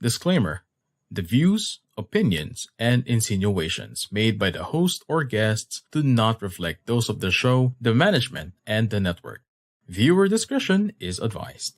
Disclaimer: the views, opinions, and insinuations made by the host or guests do not reflect those of the show, the management, and the network. Viewer discretion is advised.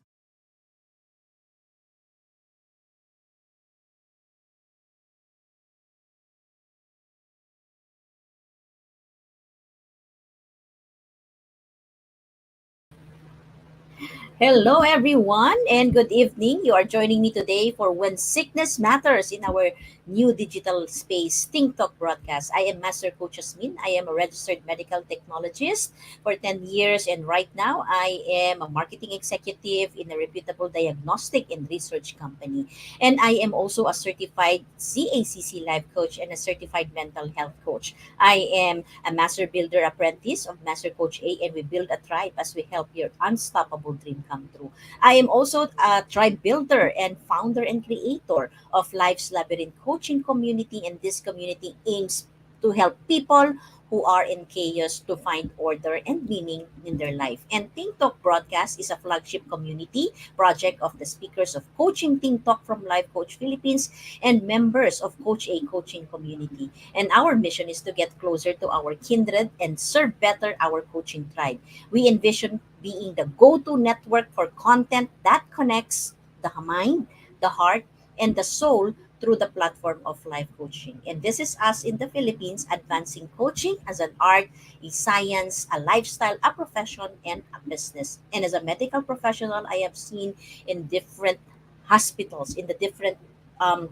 Hello, everyone, and good evening. You are joining me today for When Sickness Matters in our new digital space, Think Talk broadcast. I am Master Coach Hasmin. I am a registered medical technologist for 10 years, and right now I am a marketing executive in a reputable diagnostic and research company. And I am also a certified CACC life coach and a certified mental health coach. I am a master builder apprentice of Master Coach A, and we build a tribe as we help your unstoppable dream come true. I am also a tribe builder and founder and creator of Life's Labyrinth Coaching Community, and this community aims to help people who are in chaos to find order and meaning in their life. And Think Talk Broadcast is a flagship community project of the speakers of Coaching Think Talk from Life Coach Philippines and members of Coach A Coaching Community. And our mission is to get closer to our kindred and serve better our coaching tribe. We envision being the go to network for content that connects the mind, the heart, and the soul through the platform of life coaching. And this is us in the Philippines advancing coaching as an art, a science, a lifestyle, a profession, and a business. And as a medical professional, I have seen in different hospitals, in the different um,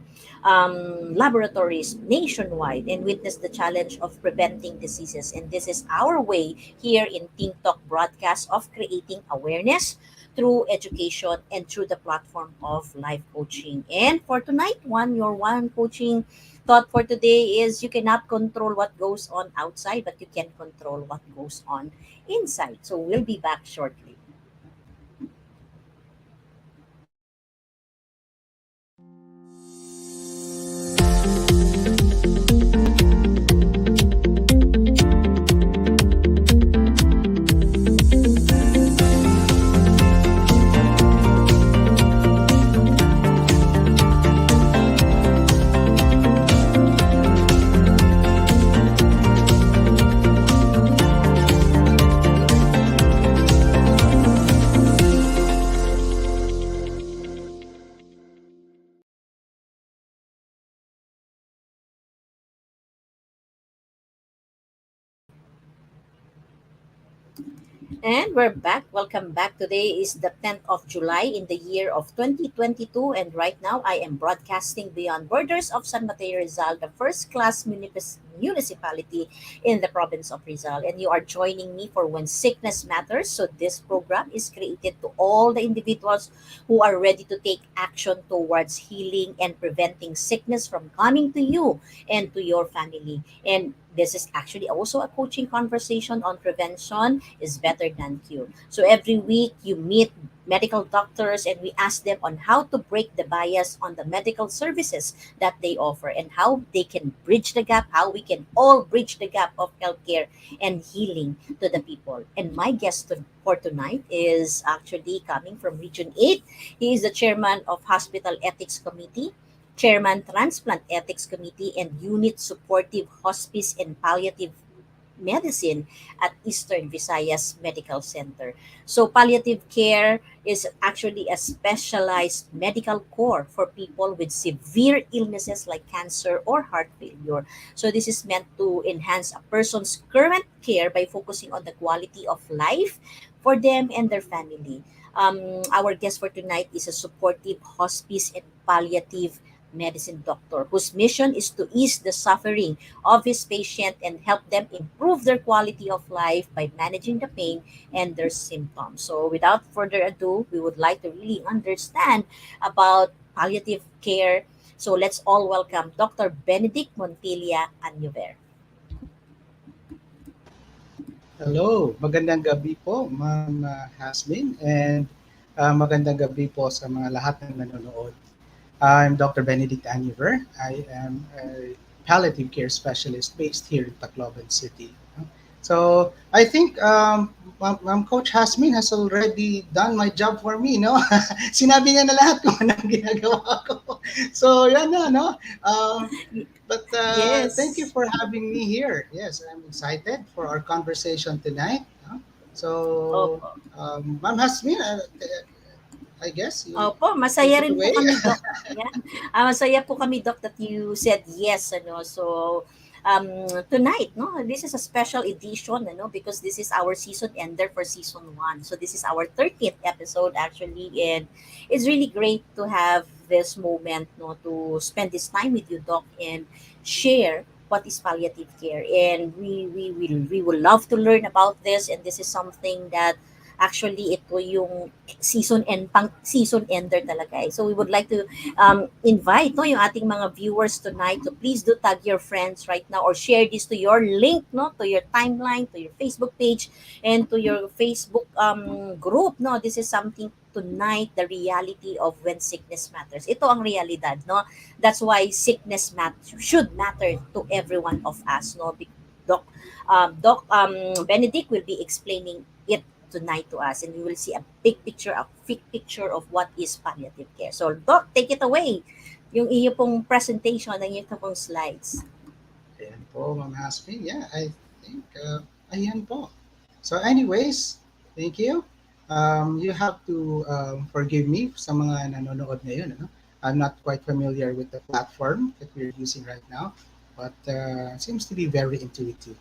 laboratories nationwide and witnessed the challenge of preventing diseases. And this is our way here in Think Talk broadcast of creating awareness through education and through the platform of life coaching. And for tonight, your one coaching thought for today is you cannot control what goes on outside, but you can control what goes on inside. So we'll be back shortly. And we're back. Welcome back. Today is the 10th of July in the year of 2022. And right now, I am broadcasting beyond borders of San Mateo Rizal, the first class municipality in the province of Rizal. And you are joining me for When Sickness Matters. So, this program is created to all the individuals who are ready to take action towards healing and preventing sickness from coming to you and to your family. And this is actually also a coaching conversation on prevention is better than cure. So every week you meet medical doctors and we ask them on how to break the bias on the medical services that they offer and how they can bridge the gap, how we can all bridge the gap of healthcare and healing to the people. And my guest for tonight is actually coming from Region 8. He is the chairman of Hospital Ethics Committee, Chairman Transplant Ethics Committee, and Unit Supportive Hospice and Palliative Medicine at Eastern Visayas Medical Center. So palliative care is actually a specialized medical core for people with severe illnesses like cancer or heart failure. So this is meant to enhance a person's current care by focusing on the quality of life for them and their family. Our guest for tonight is a supportive hospice and palliative medicine doctor whose mission is to ease the suffering of his patient and help them improve their quality of life by managing the pain and their symptoms. So without further ado, we would like to really understand about palliative care. So let's all welcome Dr. Benedict Montilla Añover. Hello, magandang gabi po, Ma'am Hasmin, and magandang gabi po sa mga lahat ng nanonood. I'm Dr. Benedict Añover. I am a palliative care specialist based here in Tacloban City. So I think Ma'am Coach Hasmin has already done my job for me, no? Sinabi niya na lahat kung anong ginagawa ko. So, yan na, no? Um, but thank you Yes. for having me here. Yes, I'm excited for our conversation tonight. No? So, Opo. Ma'am Hasmin, I guess you Opo, take masaya it rin po away. kami, Doc. Yan. Masaya po kami, Doc, that you said yes, ano. So, tonight, no, this is a special edition, ano, because this is our season ender for season 1. So, this is our 30th episode, actually, and it's really great to have this moment, no, to spend this time with you, Doc, and share what is palliative care. And we will love to learn about this, and this is something that actually ito yung season ender talaga eh. So we would like to invite no yung ating mga viewers tonight to please do tag your friends right now or share this to your link no to your timeline, to your Facebook page, and to your Facebook group. No, this is something tonight, the reality of when sickness matters. Ito ang realidad, no? That's why sickness should matter to every one of us, no? Doc Benedict will be explaining it tonight to us, and we will see a big picture of what is palliative care. So, Doc, take it away. Yung iyo pong presentation ng iyo pong slides. Ayan po, Ma'am Hasmin. Yeah, I think, ayan po. So anyways, thank you. You have to forgive me sa mga nanonood ngayon. Ano? I'm not quite familiar with the platform that we're using right now, but seems to be very intuitive.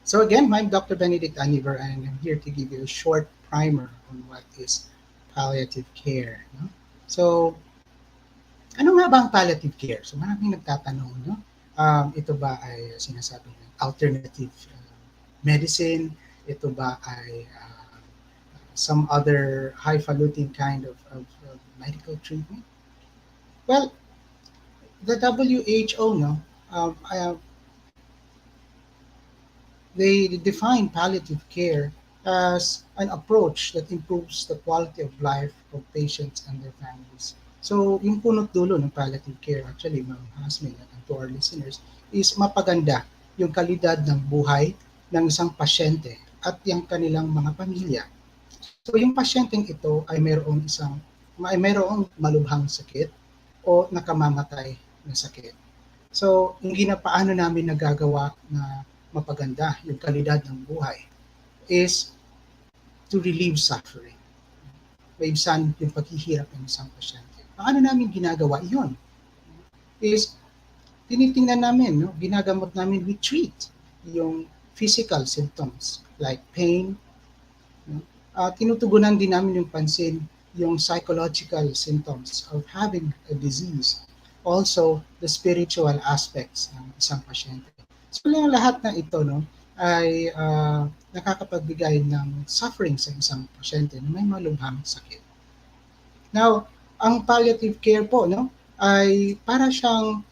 So again, I'm Dr. Benedict Añover, and I'm here to give you a short primer on what is palliative care. No? So, ano nga ba ang palliative care? So maraming nagtatanong, no? Ito ba ay sinasabi ng alternative medicine? Ito ba ay some other highfalutin kind of medical treatment? Well, the WHO, no, they define palliative care as an approach that improves the quality of life of patients and their families. So, yung punot dulo ng palliative care, actually, Ma'am Hasmin, and to our listeners, is mapaganda yung kalidad ng buhay ng isang pasyente at yung kanilang mga pamilya. So, yung pasyenteng ito ay mayroong malubhang sakit o nakamamatay na sakit. So, yung paano namin nagagawa na mapaganda yung kalidad ng buhay is to relieve suffering. Maibsan yung paghihirap ng isang pasyente. Paano namin ginagawa iyon? Is tinitingnan namin, no? Ginagamot namin, we treat yung physical symptoms like pain. No? Tinutugunan din namin yung pansin yung psychological symptoms of having a disease. Also, the spiritual aspects ng isang pasyente. So, lahat na ito no, ay nakakapagbigay ng suffering sa isang pasyente na may malubhang sakit. Now, ang palliative care po no, ay para siyang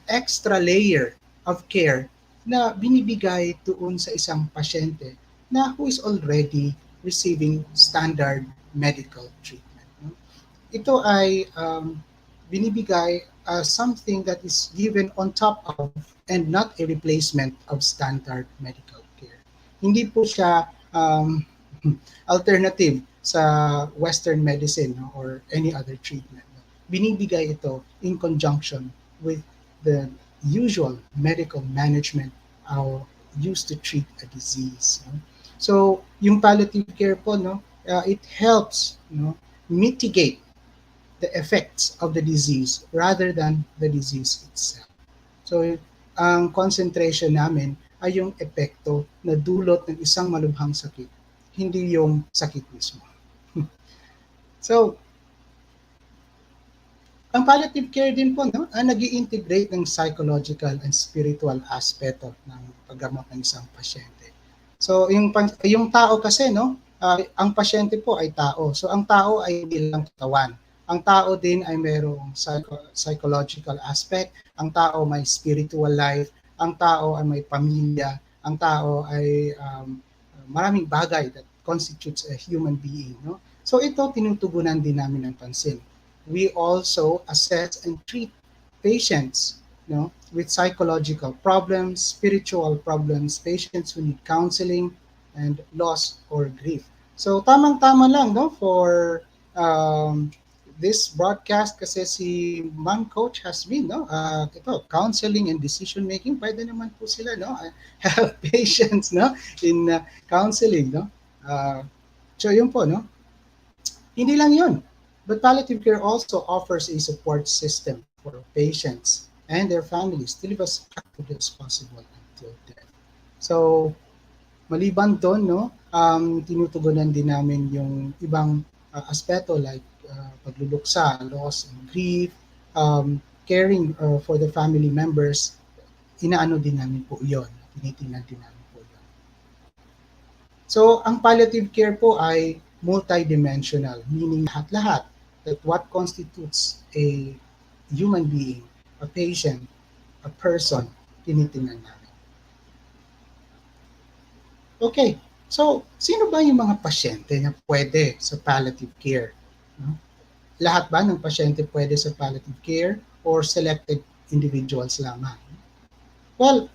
extra layer of care na binibigay doon sa isang pasyente na who is already receiving standard medical treatment. No? Ito ay binibigay something that is given on top of and not a replacement of standard medical care. Hindi po siya alternative sa Western medicine no, or any other treatment. No? Binibigay ito in conjunction with the usual medical management used to treat a disease. No? So, yung palliative care po, no, it helps no, mitigate the effects of the disease rather than the disease itself. So, ang concentration namin ay yung epekto na dulot ng isang malubhang sakit, hindi yung sakit mismo. So, ang palliative care din po, no, nag-i-integrate ng psychological and spiritual aspect ng paggamot ng isang pasyente. So, yung tao kasi, no, ang pasyente po ay tao. So, ang tao ay hindi lang katawan. Ang tao din ay mayroong psychological aspect. Ang tao may spiritual life. Ang tao ay may pamilya. Ang tao ay maraming bagay that constitutes a human being. No? So ito, tinutugunan din namin ng pansin. We also assess and treat patients with psychological problems, spiritual problems, patients who need counseling, and loss or grief. So tamang-tama lang no for um, this broadcast kasi si Ma'am Coach Hasmin no ito counseling and decision making pwede naman po sila no have patience no in counseling no. So yun po no. Hindi lang yun. But palliative care also offers a support system for patients and their families to live as actively as possible until death. So, maliban doon, no, tinutugunan din namin yung ibang aspeto like pagluluksa, loss and grief, caring for the family members, inaano din namin po yon, tinitingnan din namin po yon. So, ang palliative care po ay multidimensional, meaning lahat-lahat that what constitutes a human being, a patient, a person, tinitingnan namin. Okay, so sino ba yung mga pasyente na pwede sa palliative care? No? Lahat ba ng pasyente pwede sa palliative care or selected individuals lamang? Well,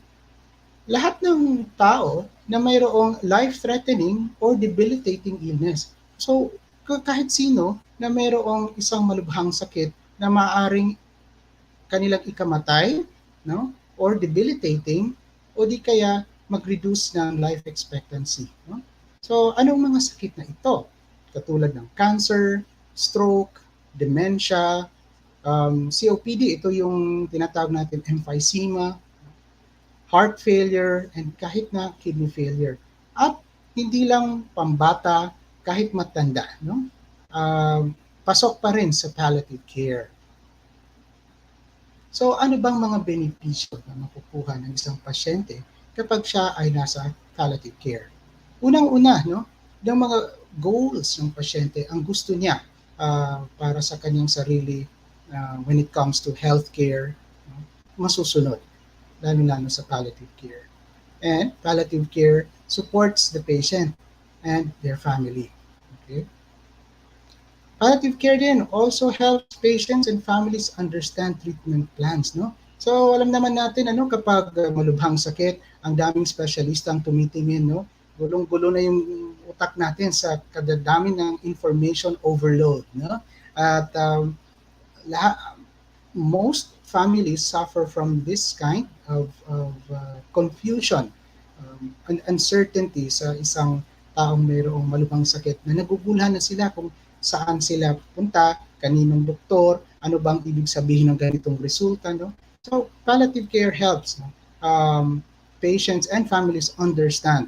lahat ng tao na mayroong life-threatening or debilitating illness. So, kahit sino na mayroong isang malubhang sakit na maaaring kanilang ikamatay, no? Or debilitating, o di kaya mag-reduce ng life expectancy. No? So, anong mga sakit na ito? Katulad ng cancer, stroke, dementia, COPD, ito yung tinatawag natin emphysema, heart failure, and kahit na kidney failure. At hindi lang pambata, kahit matanda, no? Pasok pa rin sa palliative care. So ano bang mga benepisyo na makukuha ng isang pasyente kapag siya ay nasa palliative care? Unang-una, no, yung mga goals ng pasyente, ang gusto niya para sa kanyang sarili when it comes to healthcare, no, masusunod, lalo-lalo sa palliative care. And palliative care supports the patient and their family. Okay? Palliative care din also helps patients and families understand treatment plans, no? So alam naman natin ano kapag malubhang sakit, ang daming specialista ang tumitingin, no? Gulong-gulo na yung utak natin sa kadadami ng information overload, no? At most families suffer from this kind of confusion and uncertainty sa isang taong mayroong malubhang sakit na naguguluhan na sila kung saan sila punta, kaninong doktor, ano bang ibig sabihin ng ganitong resulta. No? So, palliative care helps no? Patients and families understand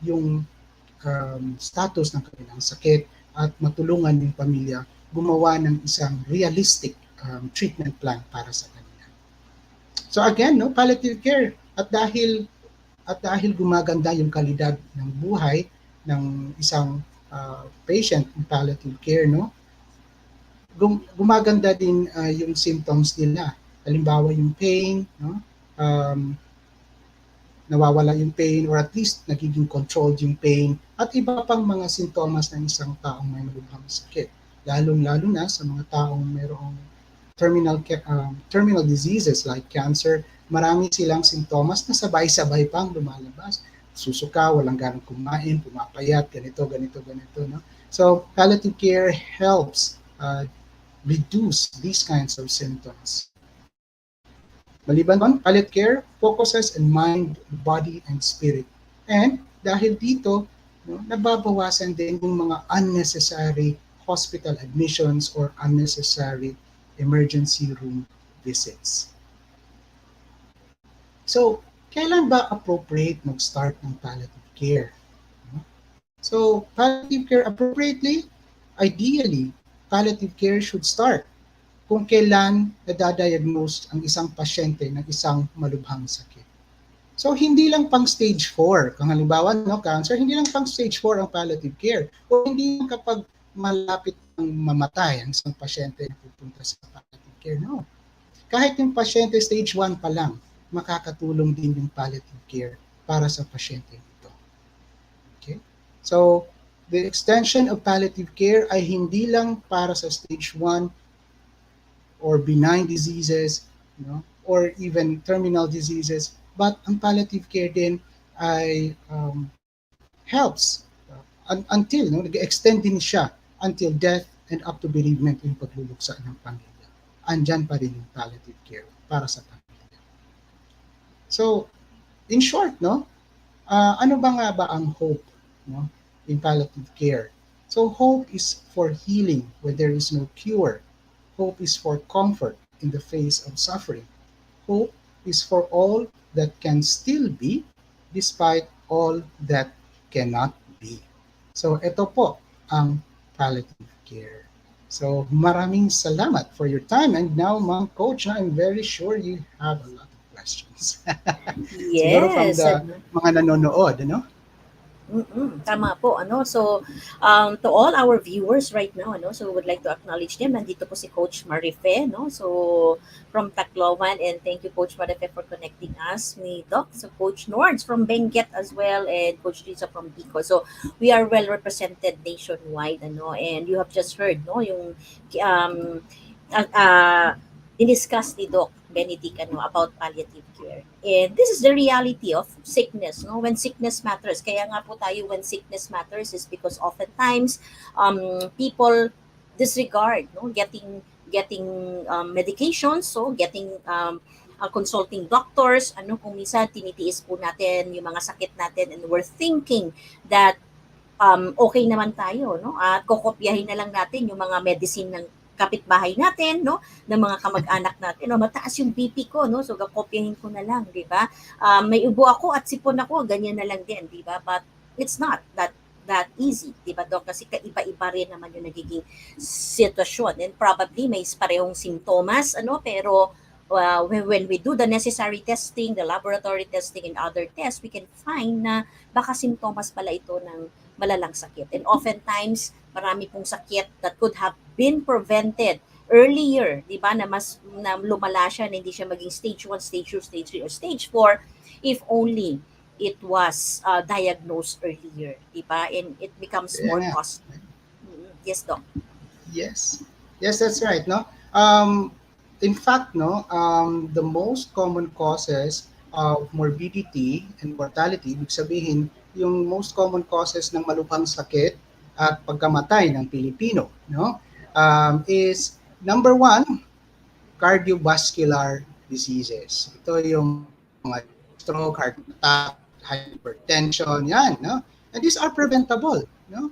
yung status ng kanilang sakit at matulungan yung pamilya gumawa ng isang realistic treatment plan para sa kanila. So again, no, palliative care at dahil gumaganda yung kalidad ng buhay ng isang patient in palliative care, no, gumaganda din yung symptoms nila. Halimbawa yung pain, no, nawawala yung pain or at least nagiging controlled yung pain at iba pang mga sintomas ng isang taong may malubhang sakit. Lalong-lalo na sa mga taong mayroong terminal diseases like cancer, marami silang sintomas na sabay-sabay pang lumalabas. Susuka, walang ganang kumain, pumapayat, ganito, no? So, palliative care helps reduce these kinds of symptoms. Maliban doon, palliative care focuses on mind, body, and spirit. And dahil dito, no, nababawasan din yung mga unnecessary hospital admissions or unnecessary emergency room visits. So, kailan ba appropriate mag-start ng palliative care? So, palliative care appropriately, ideally, palliative care should start kung kailan nadadiagnose ang isang pasyente ng isang malubhang sakit. So, hindi lang pang stage 4. Kung halimbawa, no, cancer, hindi lang pang stage 4 ang palliative care. O hindi lang kapag malapit ang mamatay ang isang pasyente na pupunta sa palliative care. No. Kahit yung pasyente stage 1 pa lang, makakatulong din yung palliative care para sa pasyente ito. Okay? So, the extension of palliative care ay hindi lang para sa stage 1 or benign diseases, you know, or even terminal diseases, but ang palliative care din ay helps until no, nag-extend din siya until death and up to bereavement yung pagluluksa ng pamilya. Andyan pa rin yung palliative care para sa pamilya. So, in short, no, ano ba nga ba ang hope, no, in palliative care? So, hope is for healing when there is no cure. Hope is for comfort in the face of suffering. Hope is for all that can still be despite all that cannot be. So, ito po ang palliative care. So, maraming salamat for your time. And now, Ma'am Coach, I'm very sure you have a lot of questions. Siguro from Yes, the mga nanonood, ano? tama po, ano. So, to all our viewers right now, ano, so we would like to acknowledge them. Nandito po si Coach Marife, no. So, from Tacloban, and thank you, Coach Marife, for connecting us with Doc. So, Coach Nords from Benguet as well, and Coach Risa from Bicol. So, we are well represented nationwide, ano, and you have just heard, no, yung um, uh, uh, diniscuss ni Doc Benedict about palliative care. And this is the reality of sickness, no? When sickness matters. Kaya nga po tayo, when sickness matters is because oftentimes people disregard, no, getting medications, so getting consulting doctors, ano, kung minsan tinitiis po natin yung mga sakit natin, and we're thinking that okay naman tayo, no? At kokopyahin na lang natin yung mga medicine ng kapitbahay natin, no? Ng mga kamag-anak natin, no? Mataas yung BP ko, no? So kokopyahin ko na lang, di ba? May ubo ako at sipon ako, ganyan na lang din, di ba? But it's not that easy, di ba, Doc? Kasi iba-iba rin naman yung nagiging sitwasyon, and probably may parehong simptomas, ano, pero when we do the necessary testing, the laboratory testing and other tests, we can find na baka simptomas pala ito ng malalang sakit. And oftentimes, marami pong sakit that could have been prevented earlier, di ba, na lumala siya, na hindi siya maging stage 1, stage 2, stage 3, or stage 4 if only it was diagnosed earlier, di ba? And it becomes more Yeah. costly. Yes, Doc. Yes. Yes, that's right, no? In fact, no, the most common causes of morbidity and mortality, ibig sabihin, yung most common causes ng malubhang sakit at pagkamatay ng Pilipino, no, is number one, cardiovascular diseases. Ito yung mga stroke, heart attack, hypertension, yan, no? And these are preventable, no?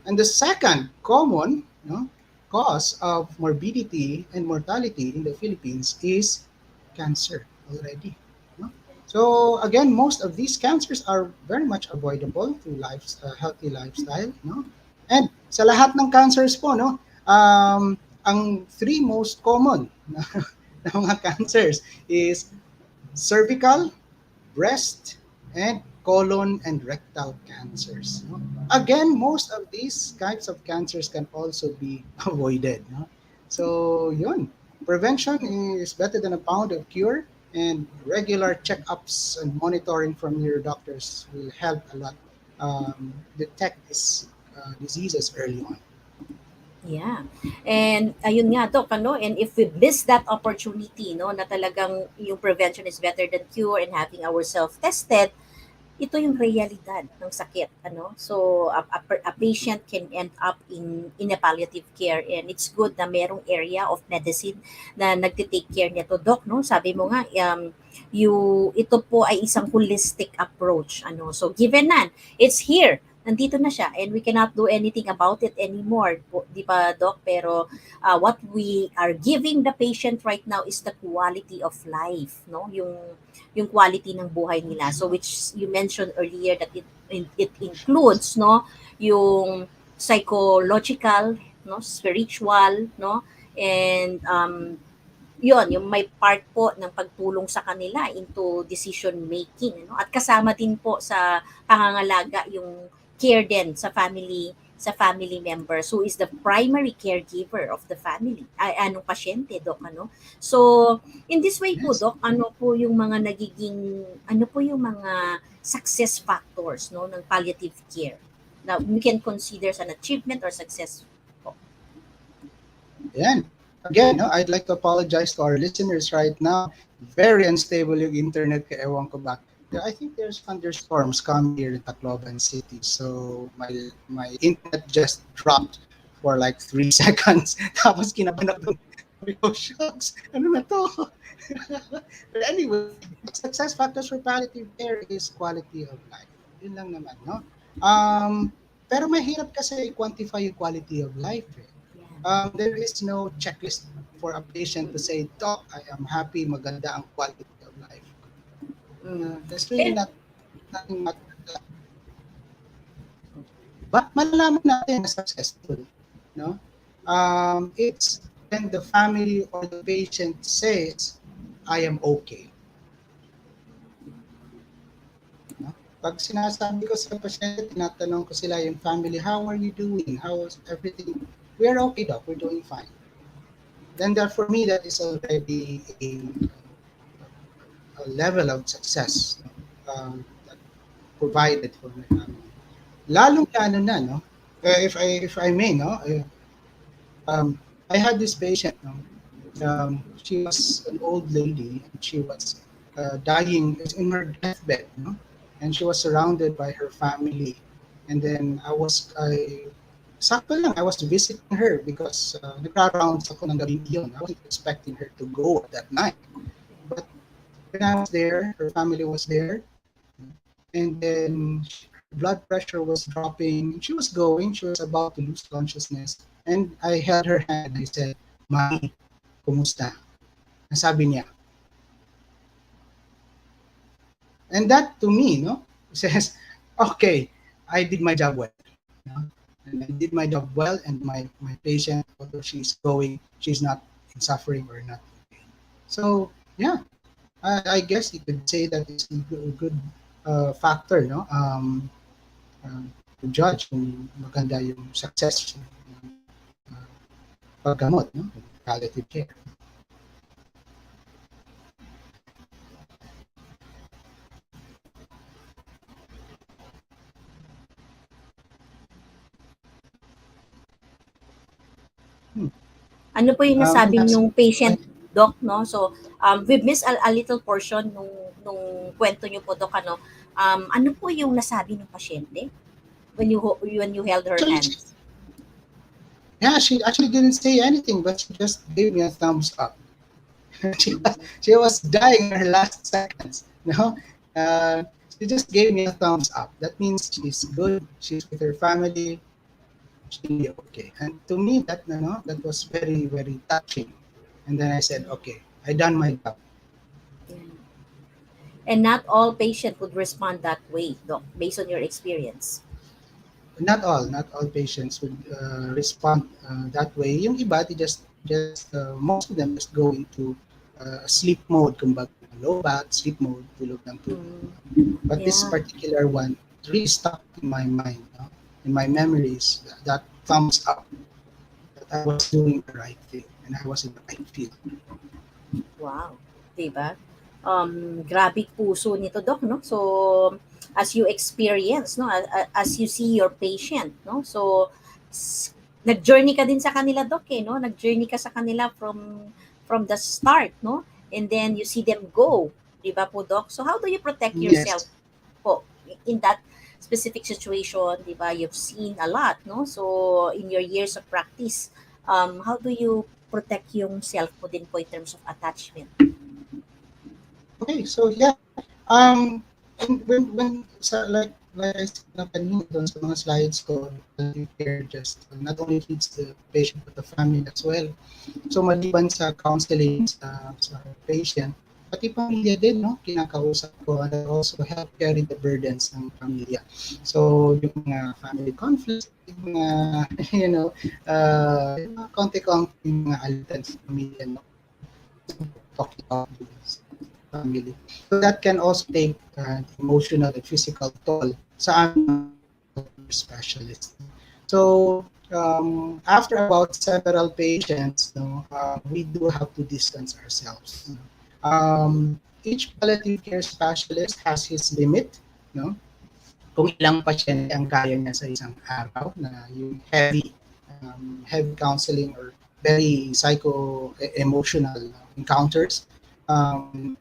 And the second common, no, cause of morbidity and mortality in the Philippines is cancer already. No? So again, most of these cancers are very much avoidable through healthy lifestyle. No? And sa lahat ng cancers po, no, ang three most common na mga cancers is cervical, breast, and colon and rectal cancers. No? Again, most of these types of cancers can also be avoided. No? So, yun. Prevention is better than a pound of cure, and regular checkups and monitoring from your doctors will help a lot detect these diseases early on. Yeah. And ayun nga, Doc, ano, and if we miss that opportunity, no, na talagang yung prevention is better than cure, and having ourselves tested, ito yung realidad ng sakit, ano. So a patient can end up in a palliative care, and it's good na merong area of medicine na nagte-take care nito, Doc, no. Sabi mo nga, ito po ay isang holistic approach, ano. So given na it's here, nandito na siya, and we cannot do anything about it anymore, di ba, Doc? Pero what we are giving the patient right now is the quality of life, no? Yung quality ng buhay nila. So which you mentioned earlier that it includes, no, yung psychological, no, spiritual, no, and yun, yung may part po ng pagtulong sa kanila into decision making, no? At kasama din po sa pangangalaga yung care din sa family members who is the primary caregiver of the family, anong pasyente, Doc, ano. So in this way po, Yes. Doc, ano po yung mga success factors, no, ng palliative care na we can consider as an achievement or success po? Yan. Again, no, I'd like to apologize to our listeners right now. Very unstable yung internet, kaya ewan ko ba. Yeah, I think there's thunderstorms coming here in Tacloban City, so my internet just dropped for like 3 seconds. Tapos kinabahan ako. Sabi ko, shucks, ano na to? But anyway, success factors for palliative care is quality of life. Yun lang naman, no? Pero mahirap kasi i-quantify yung quality of life. Eh. Yeah. There is no checklist for a patient to say, Doc, I am happy, maganda ang quality of life. Mm. There's really Eh, nothing much. But malalaman natin na successful. No? It's when the family or the patient says, I am okay. No? Pag sinasabi ko sa pasyente, tinatanong ko sila yung family, how are you doing? How is everything? We are okay, doc. We're doing fine. Then that for me, that is already a level of success, no? That provided for my family. Lalong lalo na, no? If I may, no? I had this patient, no? She was an old lady, and she was dying in her deathbed, no? And she was surrounded by her family. And then sakto lang, I was visiting her because nagra-rounds ako ng gabi yun. I wasn't expecting her to go at that night. But when I was there, her family was there, and then her blood pressure was dropping. She was going. She was about to lose consciousness, and I held her hand and I said, "Mami, kumusta?" Ang sabi niya, and that to me, no, says, "Okay, I did my job well." No? And I did my job well, and my patient, although she's going, she's not in suffering or not in pain. So yeah, I guess you could say that it's a good factor, no? Uh, to judge kung maganda yung success ng uh, paggamot, no? Palliative care. Hmm. ano po yung nasabi That's nung patient, Doc, no? So, we've missed a little portion nung kwento niyo po, Doc, ano? Ano po yung nasabi ng pasyente when you held her actually, hands? yeah, she actually didn't say anything, but she just gave me a thumbs up. She was dying in her last seconds. No, she just gave me a thumbs up. That means she's good. She's with her family. She'll be okay. And to me, that was very very touching. And then I said, okay, I done my job. Yeah. And not all patients would respond that way, Doc, based on your experience. Not all patients would respond that way. Yung iba, they just most of them just go into sleep mode, kumbaga low bat, sleep mode, tulog ng tulog. But this Yeah. particular one really stuck in my mind, no? In my memories, that thumbs up, that I was doing the right thing and I was in the right field. Wow, 'di ba? Grabe puso nito, Doc, no? So, as you experience, no, as you see your patient, no? So, nag-journey ka din sa kanila, Doc, eh, no? Nag-journey ka sa kanila from the start, no? And then you see them go, 'di ba po, Doc? So, how do you protect yourself Yes. po in that specific situation, 'di ba? You've seen a lot, no? So, in your years of practice, how do you protect yung self mo din po in terms of attachment? Okay, so yeah. Um, when like I said na kanina doon sa mga slides ko, palliative care just not only feeds the patient but the family as well. So maliban sa counseling sa patient, pati pamilya din, no? Kinakausap ko and I also help carry the burdens ng pamilya. So yung mga family conflicts, yung mga, yung mga konti-konti mga alitan sa pamilya, no? Talking about this family. So that can also take emotional and physical toll sa aming specialist. So after about several patients, no, we do have to distance ourselves. Each palliative care specialist has his limit, no? Kung ilang pasyente ang kaya niya sa isang araw na yung heavy counseling or very psycho emotional encounters. Um,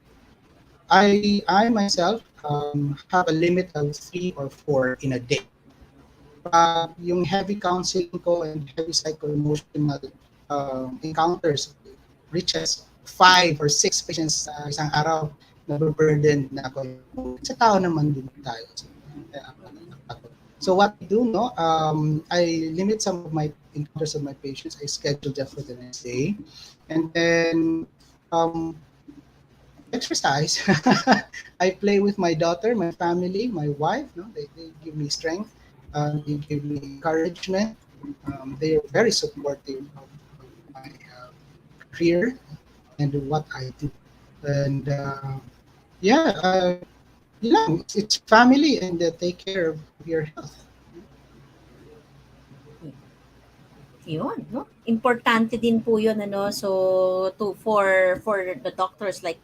I myself have a limit of 3 or 4 in a day. Yung heavy counseling ko and heavy psycho-emotional encounters reaches 5 or 6 patients sa isang araw na burden na ako. Sa tao naman din tayo. So what I do, no, I limit some of my encounters of my patients. I schedule them for the next day. And then exercise. I play with my daughter, my family, my wife. No, they give me strength. They give me encouragement. They are very supportive of my career and what I do. And yeah, it's family and take care of your health. Yun, no? Importante din po 'yun, ano. So for the doctors like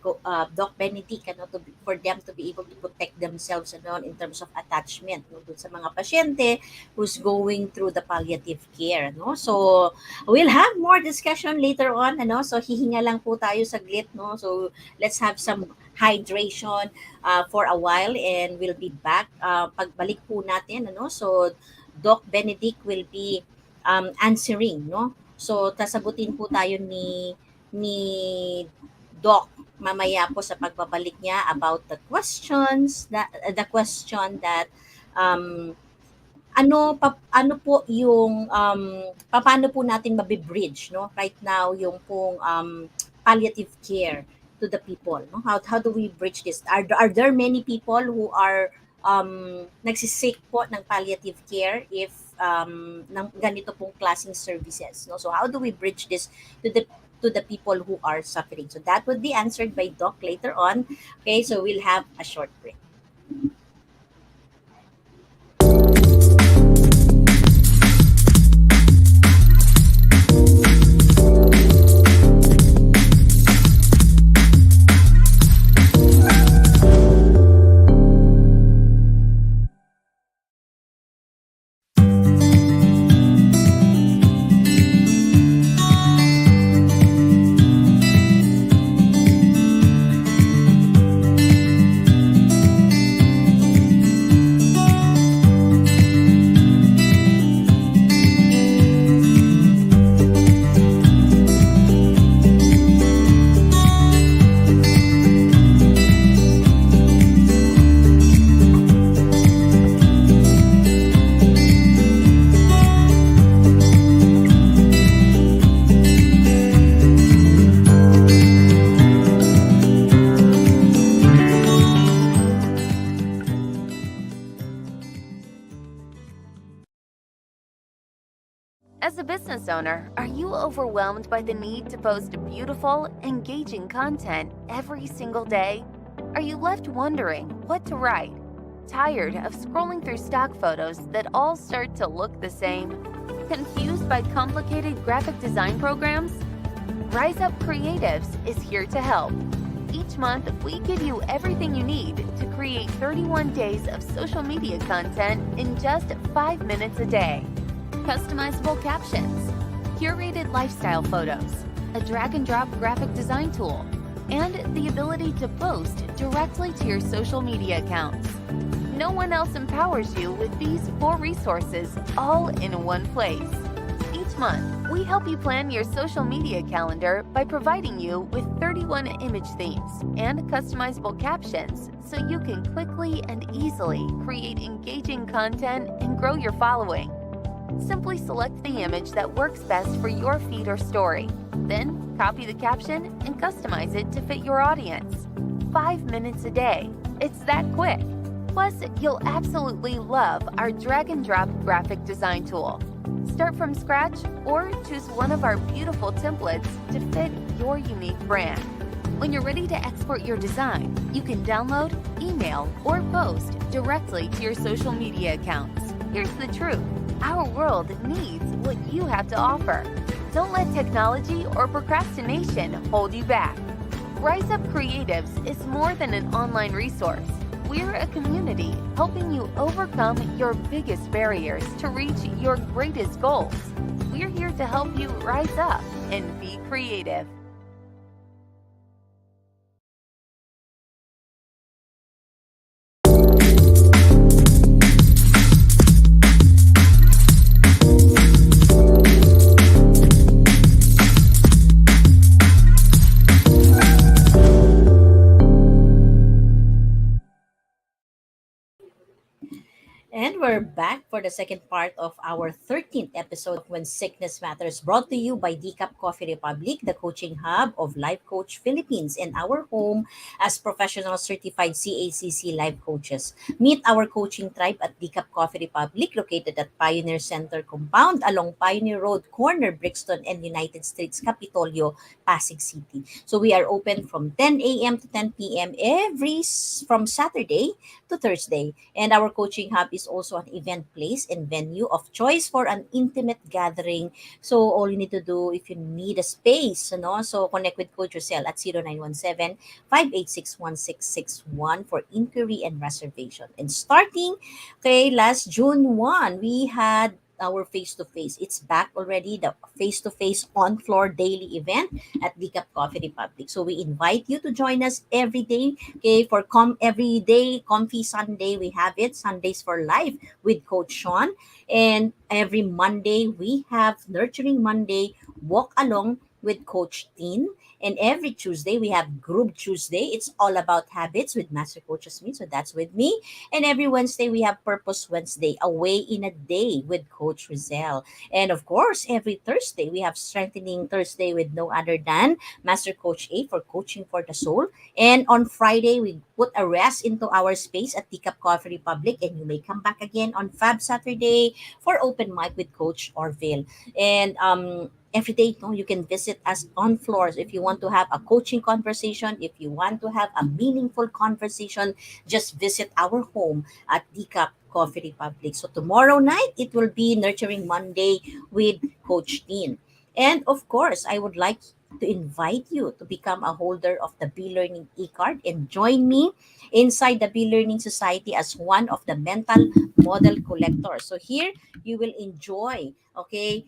Doc Benedict, ano, for them to be able to protect themselves, ano, in terms of attachment, no, dun sa mga pasyente who's going through the palliative care, no. So we'll have more discussion later on, ano. So hihinga lang po tayo saglit, no. So let's have some hydration for a while and we'll be back pagbalik po natin, ano. So Doc Benedict will be answering, no? So sasagutin po tayo ni Doc mamaya po sa pagbabalik niya about the questions that the question that um ano po yung paano po natin mabibridge, no, right now yung pong palliative care to the people, no? How do we bridge this? Are there many people who are nagsisik po ng palliative care if ng ganito pong klaseng services, no? So how do we bridge this to the people who are suffering? So that would be answered by Doc later on. Okay, so we'll have a short break. As a business owner, are you overwhelmed by the need to post beautiful, engaging content every single day? Are you left wondering what to write? Tired of scrolling through stock photos that all start to look the same? Confused by complicated graphic design programs? Rise Up Creatives is here to help. Each month, we give you everything you need to create 31 days of social media content in just 5 minutes a day. Customizable captions, curated lifestyle photos, a drag-and-drop graphic design tool, and the ability to post directly to your social media accounts. No one else empowers you with these 4 resources all in one place. Each month, we help you plan your social media calendar by providing you with 31 image themes and customizable captions so you can quickly and easily create engaging content and grow your following. Simply select the image that works best for your feed or story. Then, copy the caption and customize it to fit your audience. 5 minutes a day. It's that quick. Plus, you'll absolutely love our drag-and-drop graphic design tool. Start from scratch or choose one of our beautiful templates to fit your unique brand. When you're ready to export your design, you can download, email, or post directly to your social media accounts. Here's the truth. Our world needs what you have to offer. Don't let technology or procrastination hold you back. Rise Up Creatives is more than an online resource. We're a community helping you overcome your biggest barriers to reach your greatest goals. We're here to help you rise up and be creative. And we're back for the second part of our 13th episode of When Sickness Matters, brought to you by Decaf Coffee Republic, the coaching hub of Life Coach Philippines, and our home as professional certified CACC life coaches. Meet our coaching tribe at Decaf Coffee Republic, located at Pioneer Center Compound along Pioneer Road, corner Brixton and United States, Capitolio, Pasig City. So we are open from 10 a.m. to 10 p.m. From Saturday to Thursday. And our coaching hub is also an event place and venue of choice for an intimate gathering. So all you need to do if you need a space, so connect with Coach Rosel at 0917-586-1661 for inquiry and reservation. And starting, last June 1, we had our face-to-face. It's back already, the face-to-face on-floor daily event at Decaf Coffee Republic. So we invite you to join us every day. Okay, for every day, Comfy Sunday, we have it. Sundays for Life with Coach Sean. And every Monday, we have Nurturing Monday, Walk Along with Coach Teen. And every Tuesday, we have Group Tuesday. It's all about habits with Master Coach Hasmin. So that's with me. And every Wednesday, we have Purpose Wednesday, Away in a Day with Coach Rizel. And of course, every Thursday, we have Strengthening Thursday with no other than Master Coach A for Coaching for the Soul. And on Friday, we put a rest into our space at Teacup Coffee Republic. And you may come back again on Fab Saturday for Open Mic with Coach Orville. And every day, you can visit us on floors if you want to have a coaching conversation, if you want to have a meaningful conversation, just visit our home at Decaf Coffee Republic. So tomorrow night, it will be Nurturing Monday with Coach Dean. And of course, I would like to invite you to become a holder of the Be Learning e-card and join me inside the Be Learning Society as one of the mental model collectors. So here you will enjoy a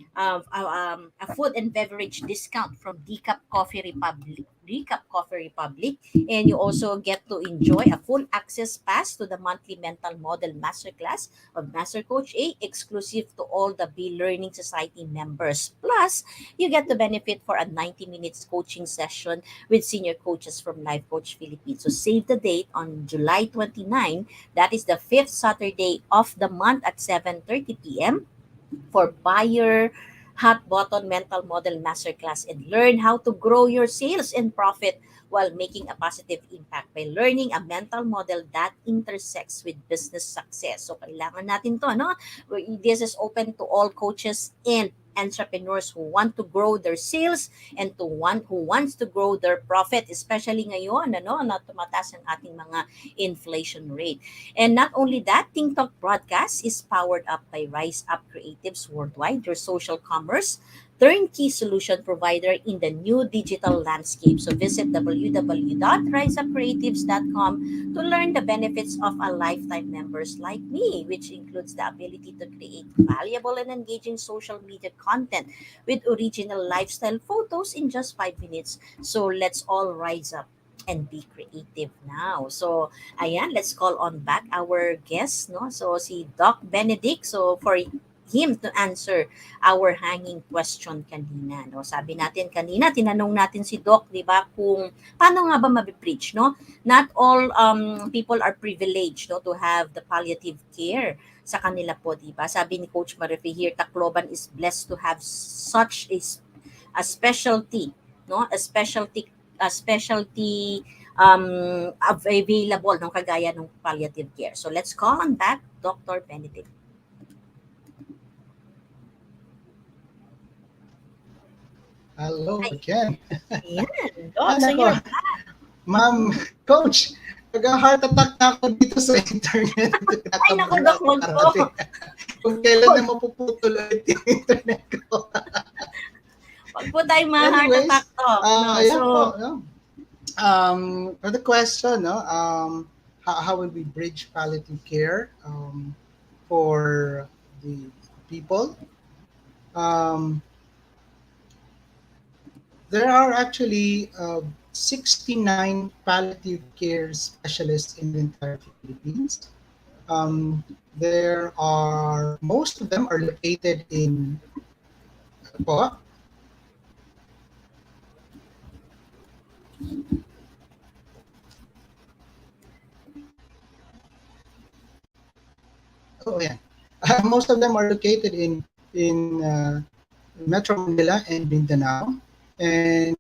food and beverage discount from Decaf Coffee Republic, and you also get to enjoy a full access pass to the monthly mental model masterclass of Master Coach A, exclusive to all the Be Learning Society members. Plus, you get to benefit for a 90 minutes coaching session with senior coaches from Life Coach Philippines. So save the date on July 29. That is the fifth Saturday of the month at 7:30 p.m. for Buyer Hot Button Mental Model Masterclass, and learn how to grow your sales and profit while making a positive impact by learning a mental model that intersects with business success. So kailangan natin to, no? This is open to all coaches and entrepreneurs who want to grow their sales and who wants to grow their profit, especially ngayon, na tumataas ang ating mga inflation rate. And not only that, TikTok broadcast is powered up by Rise Up Creatives Worldwide, your social commerce turnkey solution provider in the new digital landscape. So visit www.riseupcreatives.com to learn the benefits of a lifetime members like me, which includes the ability to create valuable and engaging social media content with original lifestyle photos in just 5 minutes. So let's all rise up and be creative now. So, ayan, let's call on back our guest, no? So, si Doc Benedict. So, for him to answer our hanging question kanina, no? Sabi natin kanina, tinanong natin si Doc, di ba, kung paano nga ba mabipreach, no? Not all people are privileged, no, to have the palliative care sa kanila po, di ba? Sabi ni Coach Marife here, Tacloban is blessed to have such a specialty, no? A specialty available, no, kagaya ng palliative care. So let's call on back Dr. Benedict. Hello again. Yan, Doc. Ano So ko, you're Ma'am Coach, nag-heart attack na ako dito sa internet. Ay, naku, Doc, wag po. Kung kailan na mapuputol ulit yung internet ko. Wag po tayo ma-heart Anyways, attack, Doc. yeah po, no? For the question, no, how will we bridge palliative care for the people? There are actually 69 palliative care specialists in the entire Philippines. There are, most of them are located in po. Oh, yeah. Most of them are located in Metro Manila and Mindanao, and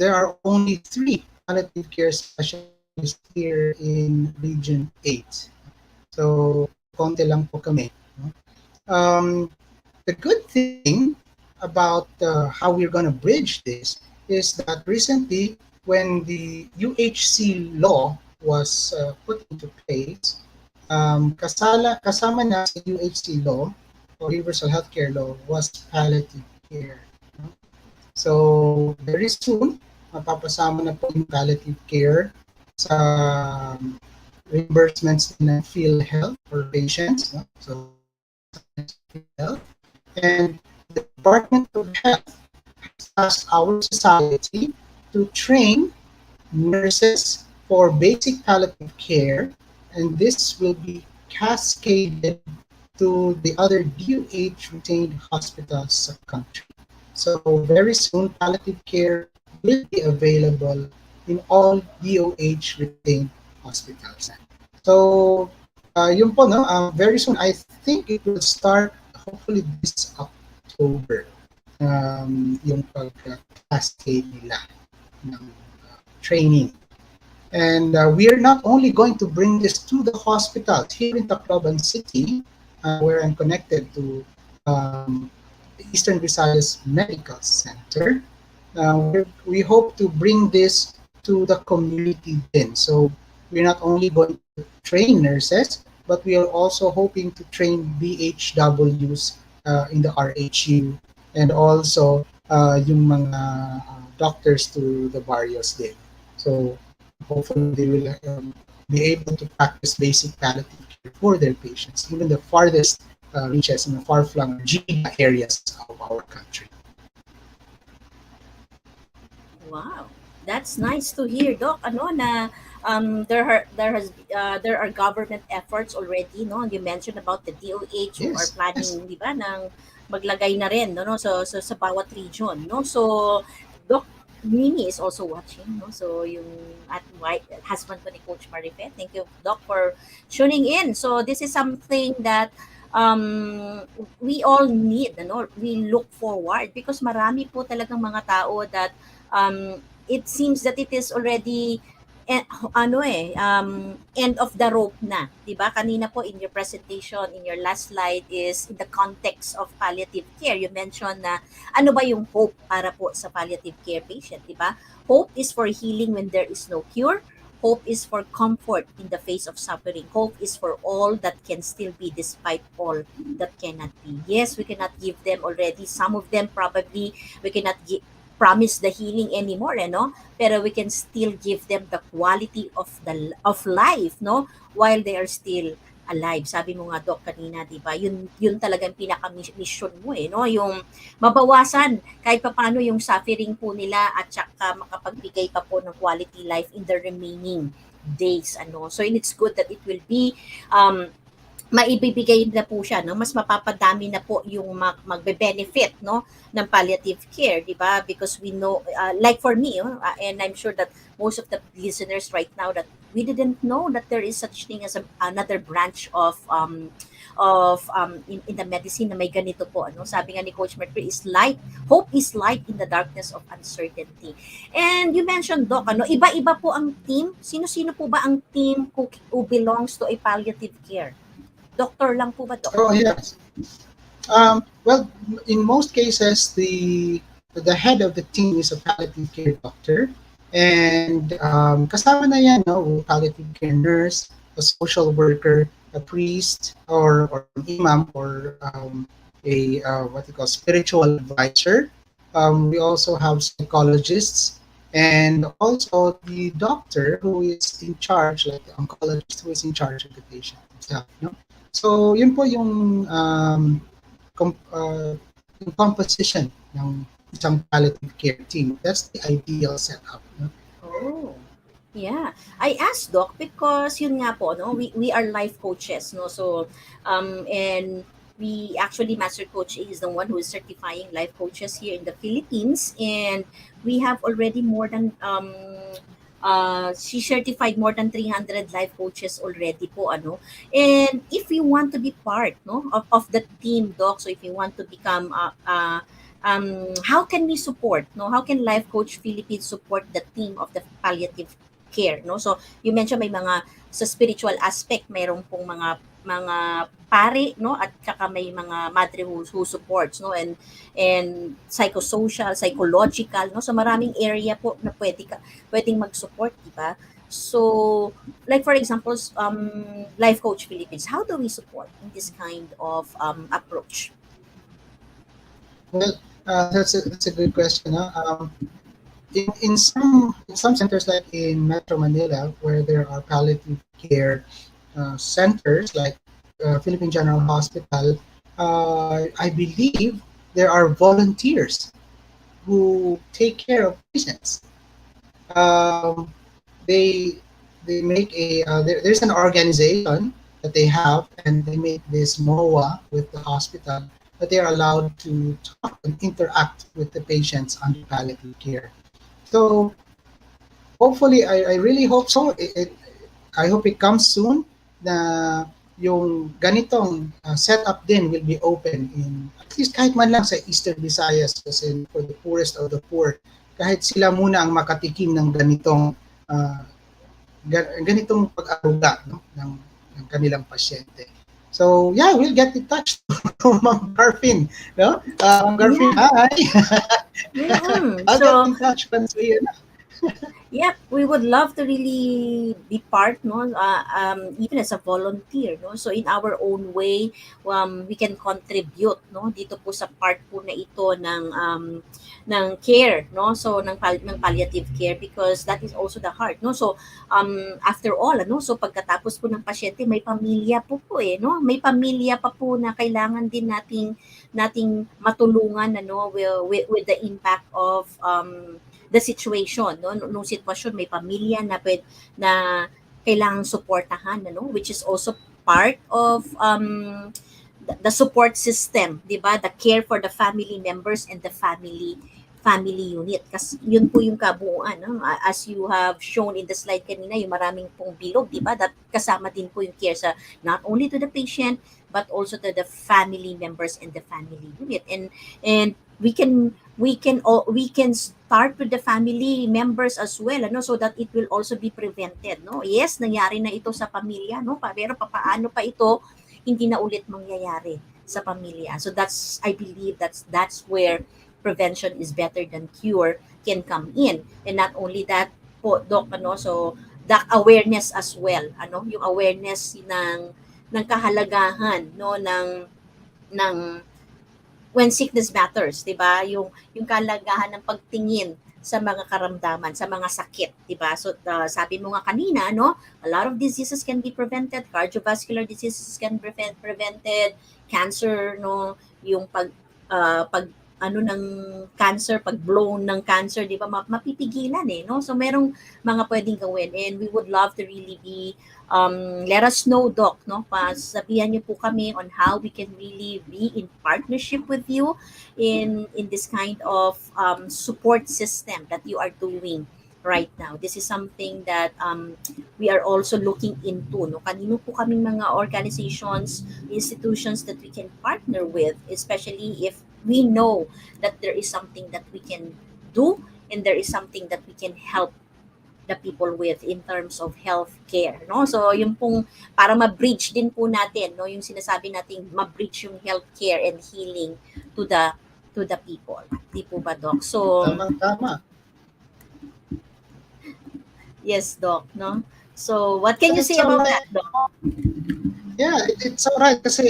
there are only three palliative care specialists here in Region 8. So, konti lang po kami. No? The good thing about how we're going to bridge this is that recently, when the UHC law was put into place, kasama na sa UHC law or Universal Healthcare Law was palliative care. No? So, very soon, mapapasama na po yung palliative care sa reimbursements ng PhilHealth for patients. No? So, PhilHealth. And the Department of Health has asked our society to train nurses for basic palliative care, and this will be cascaded to the other DOH retained hospitals sa country. So very soon, palliative care will be available in all DOH retained hospitals. So yun po, no? Very soon, I think it will start hopefully this October, yung pag-cascade nila ng training. And we are not only going to bring this to the hospitals here in Tacloban City, where I'm connected to Eastern Visayas Medical Center. We hope to bring this to the community then. So we're not only going to train nurses, but we are also hoping to train BHWs in the RHU and also yung mga doctors to the barrios din. So hopefully they will be able to practice basic palliative care for their patients, even the farthest reaches in the far-flung giga areas of our country. Wow, that's nice to hear, Doc. Ano na there are government efforts already, no? You mentioned about the DOH who are Yes, yes. planning, di ba, ng maglagay na rin, no, sa bawat region, no? So, Doc Mimi is also watching, no? So, yung at wife, husband ko ni Coach Marife. Thank you, Doc, for tuning in. So, this is something that we all need, ano, we look forward because marami po talagang mga tao that it seems that it is already eh, end of the rope na, 'di ba? Kanina po in your presentation, in your last slide is in the context of palliative care. You mentioned na ano ba yung hope para po sa palliative care patient, 'di ba? Hope is for healing when there is no cure. Hope is for comfort in the face of suffering. Hope is for all that can still be despite all that cannot be. Yes, we cannot give them already. Some of them probably we cannot promise the healing anymore, no? Pero we can still give them the quality of of life, no? While they are still alive. Sabi mo nga, Doc, kanina, di ba? Yun talagang pinaka-mission mo, no? Yung mabawasan kahit paano yung suffering po nila at saka makapagbigay pa po ng quality life in the remaining days, ano? So, and it's good that it will be maibibigay na po siya, no? Mas mapapadami na po yung magbe-benefit, no, ng palliative care, di ba? Because we know, like for me, and I'm sure that most of the listeners right now that we didn't know that there is such thing as another branch in the medicine na may ganito po, ano? Sabi nga ni Coach Mercury is light, hope is light in the darkness of uncertainty. And you mentioned, Doc, ano, iba-iba po ang team. Sino-sino po ba ang team who belongs to a palliative care? Doctor lang po ba, Doc? Oh, yes. Well, in most cases, the head of the team is a palliative care doctor, and kasama na yan, no, palliative care nurse, a social worker, a priest, or an imam, or a what you call spiritual advisor. We also have psychologists, and also the doctor who is in charge, like the oncologist who is in charge of the patient himself. No? So, yun po yung composition ng isang palliative care team. That's the ideal setup. No? Oh, yeah. I asked, Doc, because yun nga po, no, we are life coaches, no? So, and we actually, Master Coach is the one who is certifying life coaches here in the Philippines, and we have already more than She certified more than 300 life coaches already po, ano. And if you want to be part, no, of the team, Doc, so if you want to become how can we support, no, how can Life Coach Philippines support the team of the palliative care, no? So you mentioned may mga sa spiritual aspect, mayroon pong mga pare, no, at saka may mga madre who supports, no, and psychosocial, psychological, no, so maraming area po na pwedeng mag-support, di ba? So like for example, Life Coach Philippines, how do we support in this kind of approach? Well, that's a good question. In some centers like in Metro Manila, where there are palliative care centers like Philippine General Hospital, I believe there are volunteers who take care of patients. Um, they they make there's an organization that they have, and they make this MOA with the hospital, that they are allowed to talk and interact with the patients under palliative care. So hopefully, I really hope so. I hope it comes soon na yung ganitong setup din will be open in at least kahit man lang sa Eastern Visayas, kasi for the poorest of the poor, kahit sila muna ang makatikim ng uh, ganitong pag-aruga, no, ng kanilang pasyente. So yeah, we'll get in touch to Ma'am Garfin, no? Ma'am Garfin, Yeah. hi. I'll get So in touch once we yeah, we would love to really be part, no, even as a volunteer, no. So in our own way, we can contribute, no, dito po sa part po na ito ng care, no. So ng palliative care, because that is also the heart, no. So after all, ano, so pagkatapos po ng pasyente, may pamilya po eh, no. May pamilya pa po na kailangan din nating matulungan, ano, with the impact of the situation, no, nung sitwasyon, may pamilya na kailangang suportahan, ano, which is also part of the support system, 'di ba? The care for the family members and the family unit, kasi yun po yung kabuuan, no? As you have shown in the slide kanina, yung maraming pong bilog, 'di ba? Kasama din po yung care sa not only to the patient but also to the family members and the family unit. And we can start with the family members as well, ano, so that it will also be prevented, no. Yes, nangyari na ito sa pamilya, no, pero papaano pa ito hindi na ulit mangyayari sa pamilya. So I believe that's where prevention is better than cure can come in. And not only that po, Doc, ano, so the awareness as well, ano, yung awareness ng kahalagahan, no, ng when sickness matters, 'di ba? Yung kalagahan ng pagtingin sa mga karamdaman, sa mga sakit, 'di ba? So sabi mo nga kanina, no, a lot of diseases can be prevented, cardiovascular diseases can be prevented, cancer, no, yung pag ano ng cancer, pag blown ng cancer, 'di ba? Mapipigilan eh, no? So merong mga pwedeng gawin, and we would love to really be let us know, Doc, no? Sabihan niyo po kami on how we can really be in partnership with you in this kind of support system that you are doing right now. This is something that we are also looking into, no? Kanino po kaming mga organizations, institutions that we can partner with, especially if we know that there is something that we can do and there is something that we can help the people with in terms of health care, no? So yung pong para ma-bridge din po natin, no, yung sinasabi nating ma-bridge yung health care and healing to the people, di po ba, Doc? So tama. yes, Doc, no. So what can you It's say all about right. that, Doc? Yeah, it's all right kasi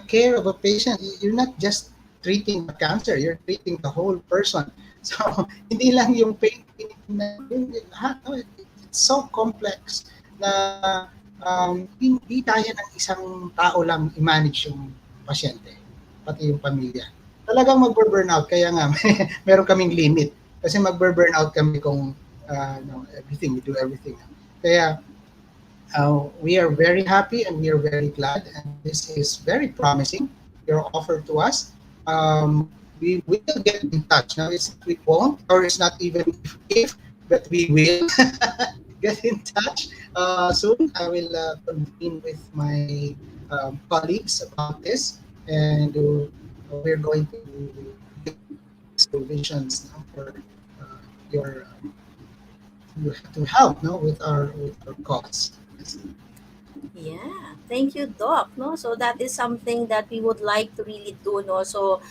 care of a patient, you're not just treating the cancer, you're treating the whole person. So hindi lang yung pain na lahat, no? It's so complex na hindi kaya ng isang tao lang i-manage yung pasyente, pati yung pamilya. Talagang magbe-burnout, kaya nga meron kaming limit kasi magbe-burnout kami kung everything, we do everything. Kaya we are very happy and we are very glad, and this is very promising, your offer to us. We will get in touch. Now, we won't, or it's not even if but we will get in touch soon. I will convene with my colleagues about this, and we're going to give solutions now for your to help no with our cause. Yes. Yeah, thank you, Doc. No, so that is something that we would like to really do. No, so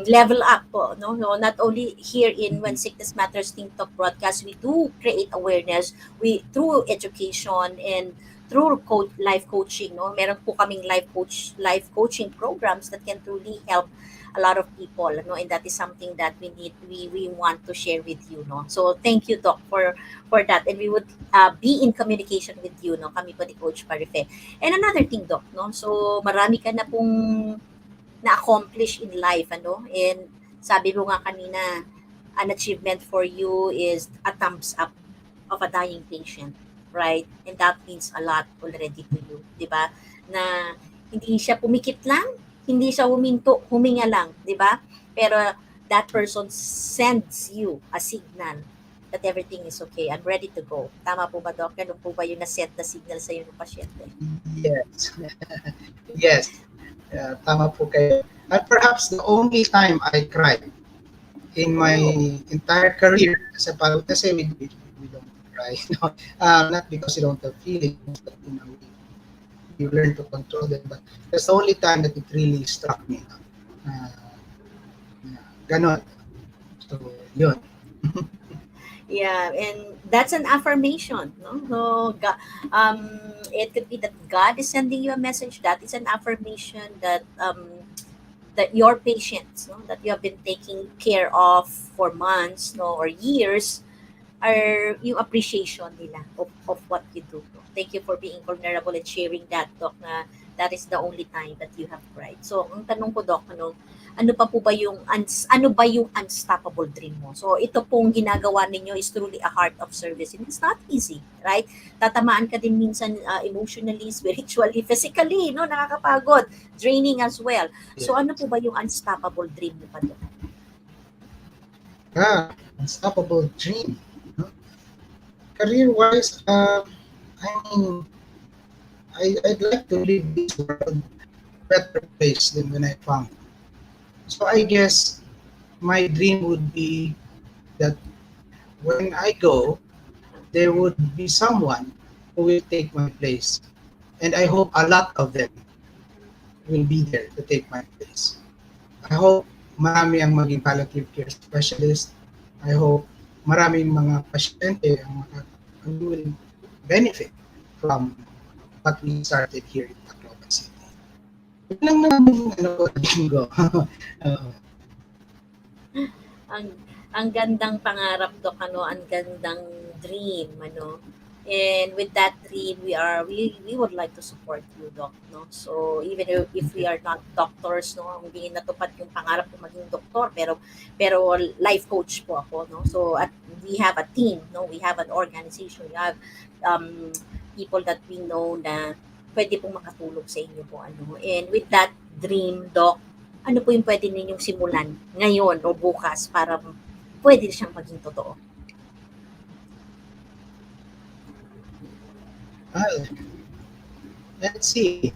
level up. Po, no, not only here in When Mhm. Sickness Matters Think Talk broadcast, we do create awareness. We through education and through life coaching. No, meron po kaming life coaching programs that can truly help a lot of people. No, and that is something that we want to share with you. No, so thank you, Doc, for that, and we would be in communication with you, no? Kami po ni Coach Parife. And another thing, Doc, no? So, marami ka na pong na-accomplish in life, ano? And sabi mo nga kanina, an achievement for you is a thumbs up of a dying patient, right? And that means a lot already to you, di ba? Na hindi siya pumikit lang, hindi siya huminga lang, di ba? Pero that person sends you a signal that everything is okay. I'm ready to go. Tama po ba, Doc? Ganun po ba yung na-set na signal sa'yo ng pasyente? Yes, yes, tama po kayo. And perhaps the only time I cried in my Oh, entire career as a pilot, kasi we don't cry, not because you don't have feelings, but you learn to control them. But that's the only time that it really struck me. Uh, Ganon. So, yun. yeah, and that's an affirmation, no? So, it could be that God is sending you a message. That is an affirmation that your patients, no, that you have been taking care of for months, no, or years, are yung appreciation nila of what you do. No? Thank you for being vulnerable and sharing that, Doc, na that is the only time that you have cried. So, ang tanong ko, Doc, ano pa po ba yung, ano ba yung unstoppable dream mo? So, ito pong ginagawa ninyo is truly a heart of service. And it's not easy, right? Tatamaan ka din minsan emotionally, spiritually, physically, no? Nakakapagod. Draining as well. Yeah. So, ano po ba yung unstoppable dream mo pa, Doc? Unstoppable dream. No? Career-wise, I mean, I'd like to leave this world a better place than when I found it. So I guess my dream would be that when I go, there would be someone who will take my place. And I hope a lot of them will be there to take my place. I hope marami ang maging palliative care specialist. I hope maraming mga pasyente ang will benefit from what we started here in Tacloban City. Yun lang naman yung dream ko. Oo. Ang gandang pangarap, Dok, ang gandang dream, ano. And with that dream, we would like to support you, Doc, no. So even if we are not doctors, no, hindi natupad yung pangarap ko maging doktor, pero life coach po ako, no. So at we have a team, no, we have an organization, we have people that we know na pwede pong makatulong sa inyo po, ano. And with that dream, Doc, ano po yung pwede ninyong simulan ngayon o bukas para pwede siyang maging totoo? Ah, let's see.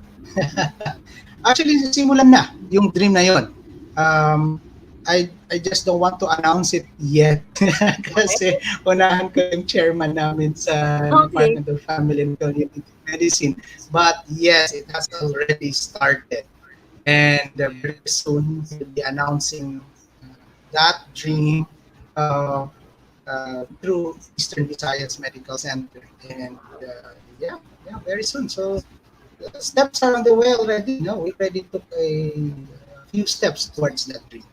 Actually, simulan na yung dream na yon. I just don't want to announce it yet kasi unahan ko yung chairman namin sa Okay. Department of Family and Palliative Medicine. But yes, it has already started. And very soon we'll be announcing that dream uh, through Eastern Visayas Medical Center. And yeah, very soon. So steps are on the way already. No, we already took a few steps towards that dream.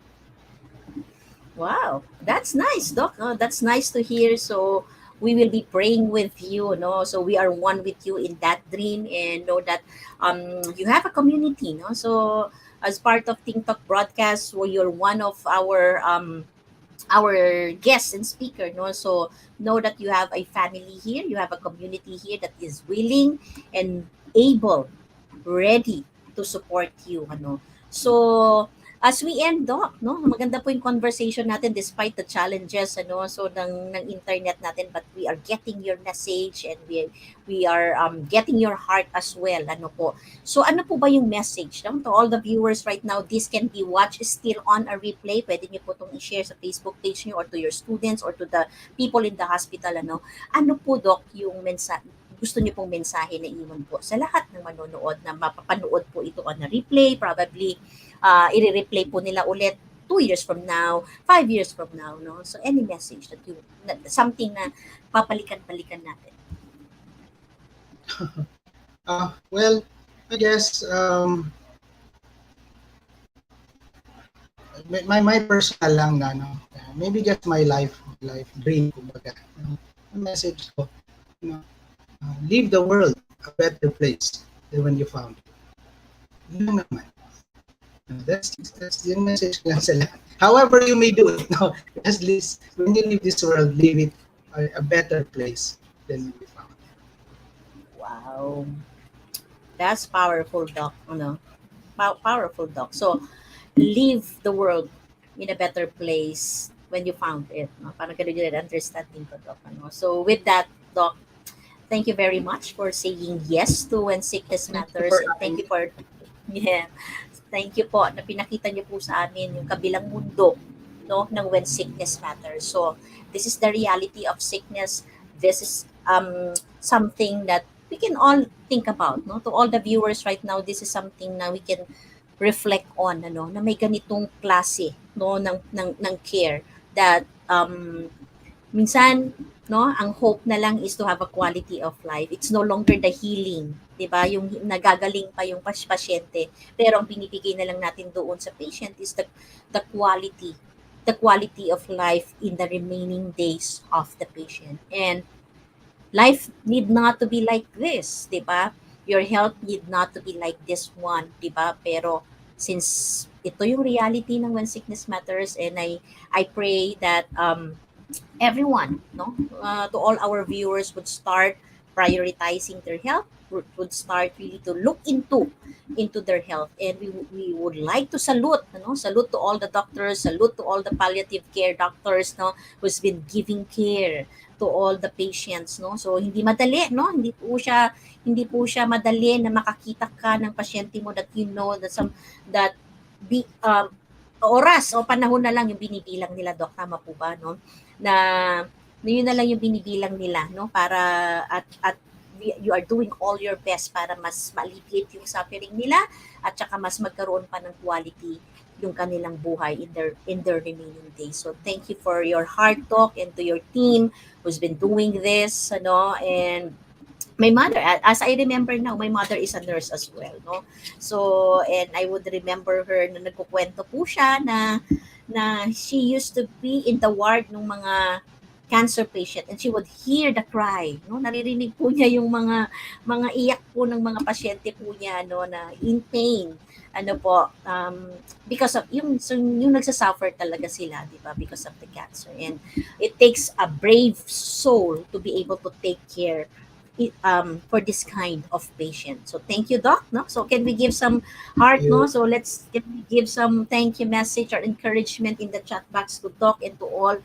Wow, that's nice, Doc. That's nice to hear. So we will be praying with you, no. So we are one with you in that dream, and know that you have a community, no. So as part of TikTok broadcast, where you're one of our guests and speaker, no. So know that you have a family here, you have a community here that is willing and able, ready to support you, ano. So As we end, Doc, no? Maganda po yung conversation natin despite the challenges, ano, so ng internet natin, but we are getting your message and we are getting your heart as well, ano po. So ano po ba yung message, no? To all the viewers right now, this can be watched still on a replay. Pwede niyo po itong i-share sa Facebook page niyo or to your students or to the people in the hospital, ano. Ano po, Doc, yung gusto niyo pong mensahe na iwan po sa lahat ng manonood na mapapanood po ito on a replay, probably i-replay po nila ulit 2 years from now, 5 years from now, no? So any message that something na papalikan-balikan natin. Well, I guess my personal lang na maybe just my life dream kumbaga. Ang message ko, leave the world a better place than when you found it. Yun naman. That's the message lang sa lahat. However you may do it, no? At least when you leave this world, leave it a better place than when you found it. Wow. That's powerful, Doc. Ano? Powerful, Doc. So, leave the world in a better place when you found it. No? Parang ganun yung understanding ko, Doc. Ano? So, with that, Doc, thank you very much for saying yes to When Sickness Matters. And thank you for, thank you po na pinakita niyo po sa amin yung kabilang mundo, no, ng When Sickness Matters. So, this is the reality of sickness. This is something that we can all think about, no? To all the viewers right now, this is something na we can reflect on, ano, na may ganitong klase, no, ng care that minsan, no, ang hope na lang is to have a quality of life. It's no longer the healing, 'di ba? Yung nagagaling pa yung pasyente, pero ang binibigay na lang natin doon sa patient is the quality of life in the remaining days of the patient. And life need not to be like this, 'di ba? Your health need not to be like this one, 'di ba? Pero since ito yung reality ng When Sickness Matters, and I pray that everyone, no, to all our viewers would start prioritizing their health, would start really to look into their health. And we would like to salute, salute to all the doctors, salute to all the palliative care doctors, no, who's been giving care to all the patients, no. So hindi madali, no, hindi po siya madali na makakita ka ng pasyente mo that you know that that be oras o panahon na lang yung binibilang nila, Doc, tama po ba, no? Na yun na lang yung binibilang nila, no, para at you are doing all your best para mas ma-alleviate yung suffering nila at saka mas magkaroon pa ng quality yung kanilang buhay in their remaining days. So thank you for your hard talk, and to your team who's been doing this, and my mother, as I remember now, my mother is a nurse as well, no? So, and I would remember her na nagkukwento po siya na she used to be in the ward ng mga cancer patient, and she would hear the cry, no? Naririnig po niya yung mga iyak po ng mga pasyente po niya, no, na in pain. Ano po, because of yung nagsasuffer talaga sila, di ba, because of the cancer. And it takes a brave soul to be able to take care for this kind of patient. So thank you, Doc. No, so can we give some heart? No, so can we give some thank you message or encouragement in the chat box to Doc and to all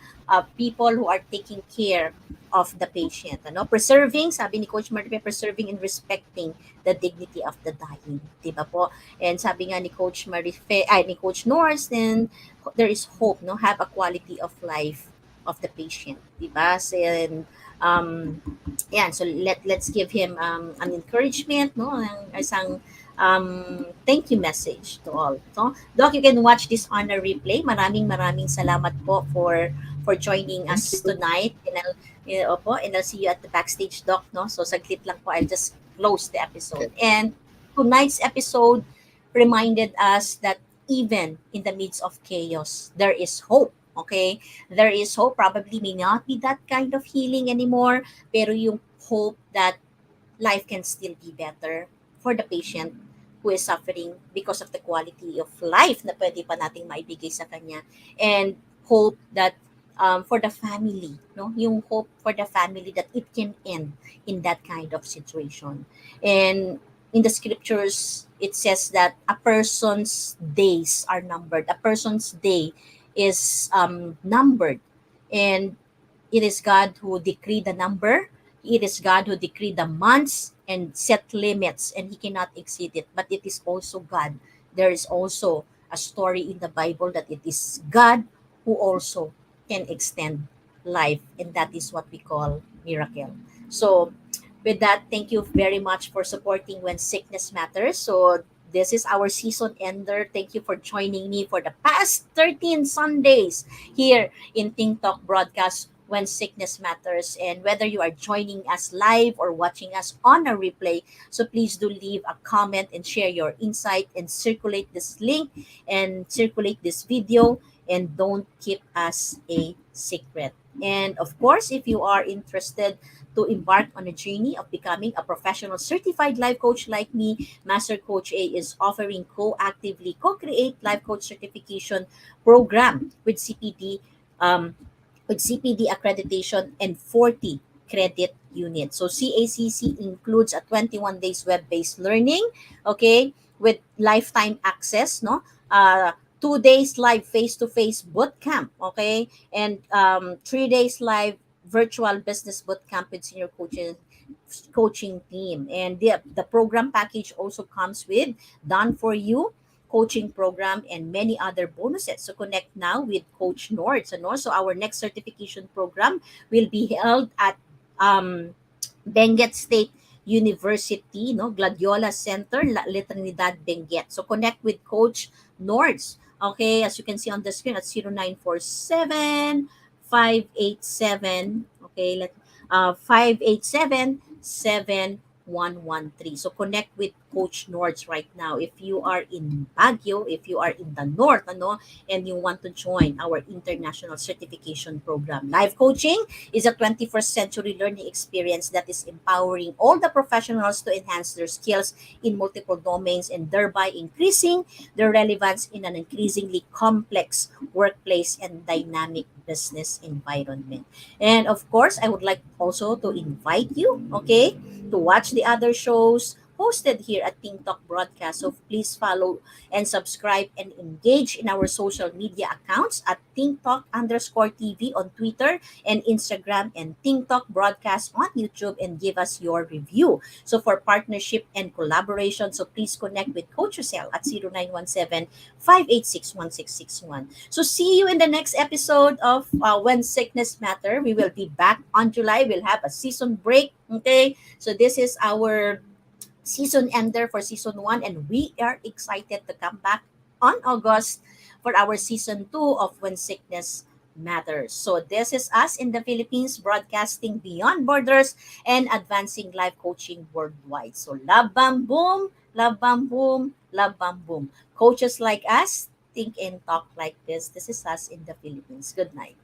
people who are taking care of the patient. Ano, preserving, sabi ni Coach Marie, preserving and respecting the dignity of the dying, di ba po? And sabi nga ni Coach ni Coach Norris, then there is hope, no, have a quality of life of the patient, di ba? And so let's give him an encouragement, no, isang thank you message to all. So, Doc, you can watch this on a replay. Maraming salamat po for joining us tonight. And I'll see you at the backstage, Doc, no? So saglit lang po, I'll just close the episode. And tonight's episode reminded us that even in the midst of chaos, there is hope. Okay? There is hope. Probably may not be that kind of healing anymore, pero yung hope that life can still be better for the patient who is suffering because of the quality of life na pwede pa nating maibigay sa kanya. And hope that for the family, no? Yung hope for the family that it can end in that kind of situation. And in the scriptures, it says that a person's days are numbered. A person's day is numbered, and it is God who decreed the number. It is God who decreed the months and set limits, and He cannot exceed it. But it is also God. There is also a story in the Bible that it is God who also can extend life, and that is what we call miracle. So, with that, thank you very much for supporting When Sickness Matters. So, this is our season ender. Thank you for joining me for the past 13 Sundays here in Think Talk broadcast When Sickness Matters. And whether you are joining us live or watching us on a replay, so please do leave a comment and share your insight and circulate this link and circulate this video, and don't keep us a secret. And of course, if you are interested to embark on a journey of becoming a professional certified life coach like me, Master Coach A is offering co-actively co-create life coach certification program um, with CPD accreditation and 40 credit units. So CACC includes a 21 days web-based learning, okay, with lifetime access, no? 2 days live face-to-face boot camp, okay, and 3 days live virtual business boot camp with senior coaching team. And the program package also comes with done for you coaching program and many other bonuses. So connect now with Coach Nord. So also our next certification program will be held at Benguet State University, no, Gladiola Center, La Trinidad, Benguet. So connect with Coach Nords. Okay, as you can see on the screen at 0947 587, okay, 587 7113. So connect with Coach Nords right now. If you are in Baguio, if you are in the north, ano, and you want to join our international certification program. Live coaching is a 21st century learning experience that is empowering all the professionals to enhance their skills in multiple domains and thereby increasing their relevance in an increasingly complex workplace and dynamic business environment. And of course, I would like also to invite you, okay, to watch the other shows hosted here at Think Talk Broadcast. So please follow and subscribe and engage in our social media accounts at Think Talk underscore TV on Twitter and Instagram, and Think Talk Broadcast on YouTube, and give us your review. So for partnership and collaboration, so please connect with Coach Rosel at 0917 586 1661. So see you in the next episode of When Sickness Matter. We will be back on July. We'll have a season break. Okay. So this is our season ender for season 1, and we are excited to come back on August for our season 2 of When Sickness Matters. So this is us in the Philippines, broadcasting beyond borders and advancing life coaching worldwide. So love bam boom, love bam boom, love bam boom. Coaches like us think and talk like this. This is us in the Philippines. Good night.